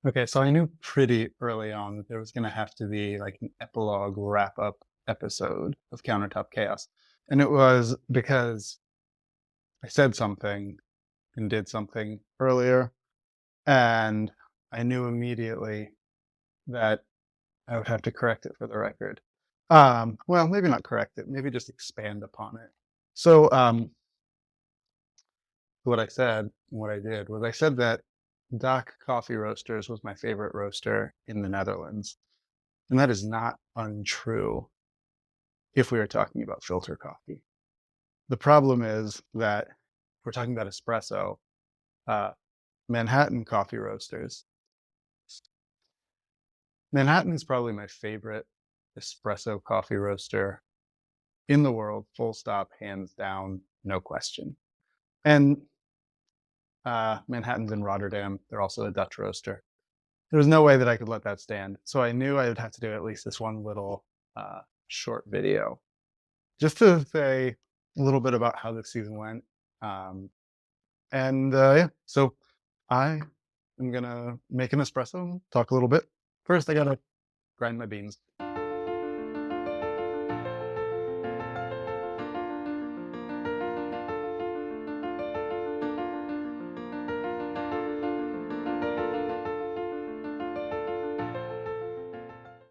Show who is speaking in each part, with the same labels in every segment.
Speaker 1: Okay, so I knew pretty early on that there was going to have to be like an epilogue wrap up episode of Countertop Chaos. And it was because I said something and did something earlier, and I knew immediately that I would have to correct it for the record. Well, maybe not correct it, maybe just expand upon it. So, what I said, what I did was I said that Doc Coffee Roasters was my favorite roaster in the Netherlands. And that is not untrue if we are talking about filter coffee. The problem is that if we're talking about espresso, uh, Manhattan coffee roasters. Manhattan is probably my favorite espresso coffee roaster in the world, full stop, hands down, no question. And Manhattan's in Rotterdam. They're also a Dutch roaster. There was no way that I could let that stand. So I knew I would have to do at least this one little short video just to say a little bit about how this season went. Um, and yeah, so I am gonna make an espresso and talk a little bit. First, I gotta grind my beans.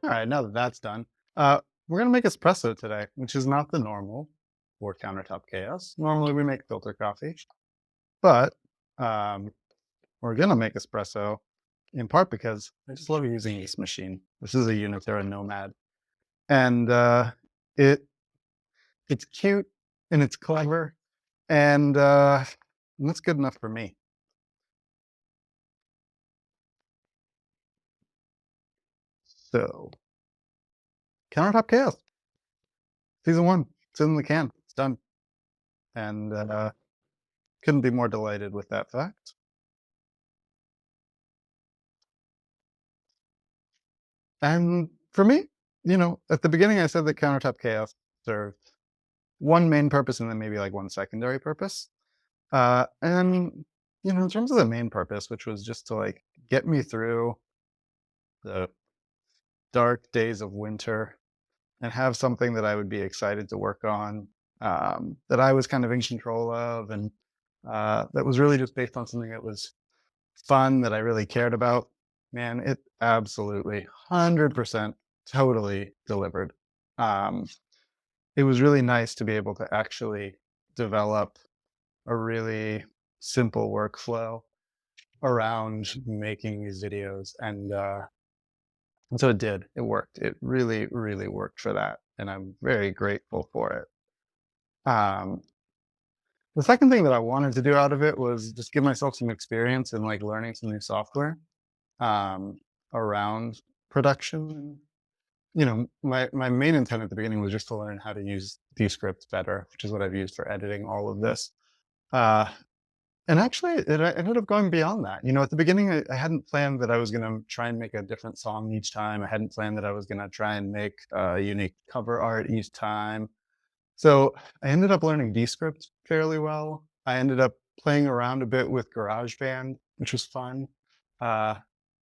Speaker 1: All right, now that that's done, we're gonna make espresso today, which is not the normal for Countertop Chaos. Normally, we make filter coffee, but um, we're gonna make espresso in part because I just love using this machine. This is a Unitera Nomad, and it it's cute and it's clever, and that's good enough for me. So, Countertop Chaos, season one. It's in the can. It's done, and couldn't be more delighted with that fact. And for me, at the beginning, I said that Countertop Chaos served one main purpose and then maybe like one secondary purpose. And in terms of the main purpose, which was just to like get me through the dark days of winter and have something that I would be excited to work on, that I was kind of in control of, and that was really just based on something that was fun that I really cared about. Man, it absolutely 100% totally delivered. Um, it was really nice to be able to actually develop a really simple workflow around making these videos, and so it did. It worked. It really, really worked for that, and I'm very grateful for it. Um, the second thing that I wanted to do out of it was just give myself some experience in like learning some new software um, around production. My main intent at the beginning was just to learn how to use Descript better, which is what I've used for editing all of this. Uh, and actually, it ended up going beyond that. At the beginning, I hadn't planned that I was going to try and make a different song each time. I hadn't planned that I was going to try and make unique cover art each time. So I ended up learning Descript fairly well. I ended up playing around a bit with GarageBand, which was fun. Uh,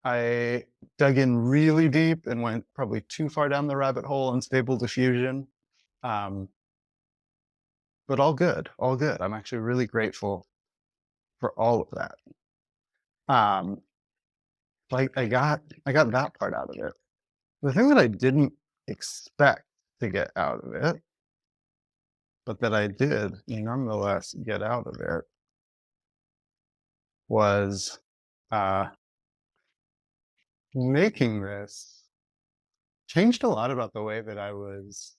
Speaker 1: I dug in really deep and went probably too far down the rabbit hole on Stable Diffusion. Um, but all good, all good. I'm actually really grateful for all of that. Um, I got that part out of it. The thing that I didn't expect to get out of it, but that I did nonetheless get out of it, was uh, making this changed a lot about the way that I was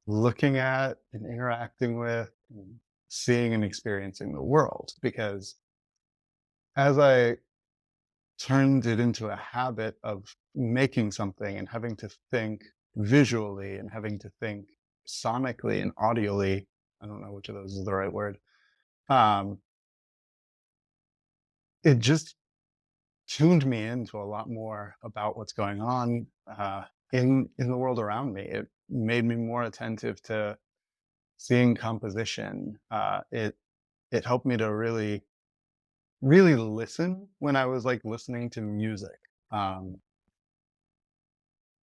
Speaker 1: looking at and interacting with and seeing and experiencing the world. Because as I turned it into a habit of making something and having to think visually and having to think sonically and audially, I don't know which of those is the right word, um, it just tuned me into a lot more about what's going on in the world around me. It made me more attentive to seeing composition. It helped me to really really listen when I was, like, listening to music. Um,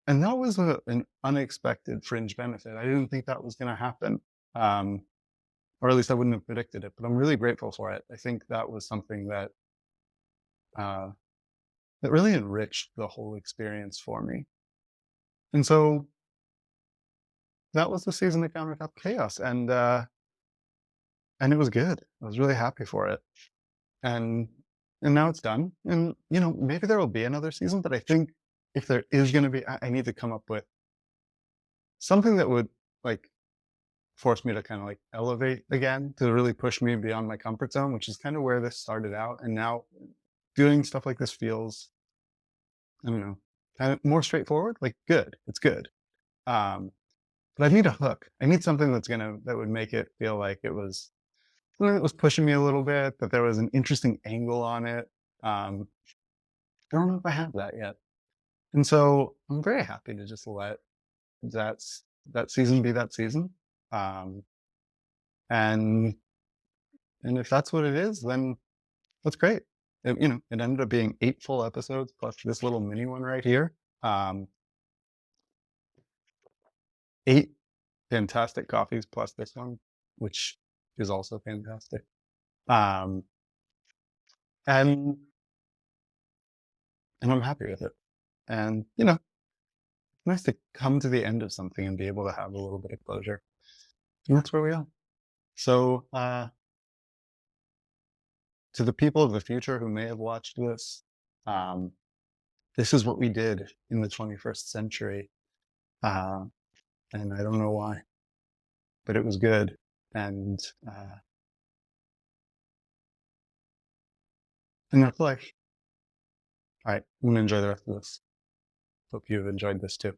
Speaker 1: and that was an unexpected fringe benefit. I didn't think that was gonna happen, um, or at least I wouldn't have predicted it, but I'm really grateful for it. I think that was something uh, that really enriched the whole experience for me. And so that was the season of Countertop Chaos, and it was good. I was really happy for it. And now it's done. And maybe there will be another season, but I think if there is going to be, I need to come up with something that would like force me to kind of like elevate again, to really push me beyond my comfort zone, which is kind of where this started out. And now doing stuff like this feels, I don't know, kind of more straightforward. Like good, it's good. Um, but I need a hook. I need something that would make it feel like it was something that was pushing me a little bit, that there was an interesting angle on it. Um, I don't know if I have that yet. And so I'm very happy to just let that that season be that season. Um, and if that's what it is, then that's great. It ended up being 8 full episodes plus this little mini one right here. 8 fantastic coffees plus this one, which is also fantastic. Um, and I'm happy with it. And nice to come to the end of something and be able to have a little bit of closure. And that's where we are. So, to the people of the future who may have watched this, um, this is what we did in the 21st century. Uh, and I don't know why, but it was good. And, uh, and that's like, all right, I'm going to enjoy the rest of this. Hope you've enjoyed this too.